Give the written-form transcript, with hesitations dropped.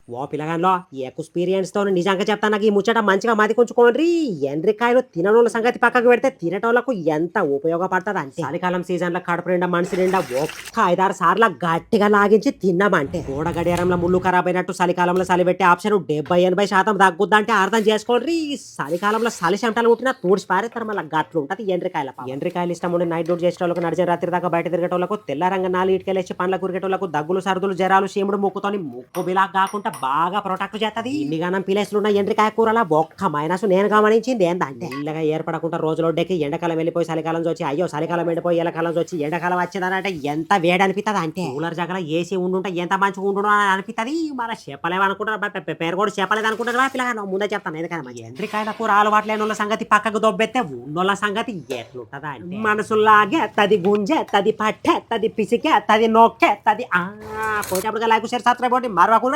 ఓ పిల్లగానిలో experience తో నిజంగా చెప్తాను నాకు ఈ ముచ్చట మంచిగా మతికుంచుకోండి. ఎండ్రికాయలు తిననోళ్ళ సంగతి పక్కకు పెడితే తినేటోళ్ళకు ఎంత ఉపయోగపడుతుంది అంటే చలికాలం సీజన్ లో కడుపు నిండా మనసు నిండా ఒక్క 5-6 సార్ల గట్టిగా లాగించి తిన్నామంటే గోడ గడియారంలో ముళ్ళు ఖరాబ్ అయినట్టు చలికాలంలో చలి పెట్టే ఆప్షన్ 70-80% తగ్గుద్దంటే అర్థం చేసుకోండి. ఈ చలికాలంలో చలి చెమటలు పుట్టినా తూడిచి పారేస్తారు మళ్ళీ గట్లు ఉంటది ఎండ్రికాయల ఎండ్రికాయలు ఇష్టం ఉండి నైట్ డ్యూటీ చేసేటోళ్ళకు నడిచిన రాత్రి దాకా బయట తిరిగేటోళ్ళకు తెల్లారంగా 4 ఇటుకెళ్ళేసి పండ్ల కురిగేటోళ్ళకు దగ్గులు సర్దులు జరాలు చీముడు ముక్కుతోని ముక్కు బిలా కాకుండా బాగా ప్రొటెక్ట్ చేస్తది. ఇన్నిగానం ప్లేస్లు ఉన్న ఎండ్రికాయ కూరల ఒక్క మైనస్ నేను గమనించింది ఏందంటే ఇల్లగా ఏర్పడకుండా రోజులొడ్డకి ఎండాకాలం వెళ్ళిపోయి చలికాలం వచ్చి అయ్యో చలికాలం ఎండిపోయి ఎండాకాలం వచ్చి ఎండాకాలం వచ్చిందంటే ఎంత వేడి అనిపిస్తుంది అంటే కూలర్ జగల ఏసీ ఉండుంటే ఎంత మంచిగా ఉండు అని అనిపిస్తుంది. మన చెప్పలేము అనుకుంటారు పేరు కూడా చెప్పలేదు అనుకుంటారు పిల్లగా ముందే చెప్తాను ఎందుకని మరి ఎండ్రికాయల కూర అలవాటు లేని వాళ్ళ సంగతి పక్కకు దొబ్బెత్తే ఉన్నోళ్ళ సంగతి ఎట్లుంటదా అంటే మనసులాగే తది గుంజె తది పట్టె తది పిసికే తది నొక్కే తది పోయేటప్పుడు లైక్ షేర్ సబ్స్క్రైబ్ మరొక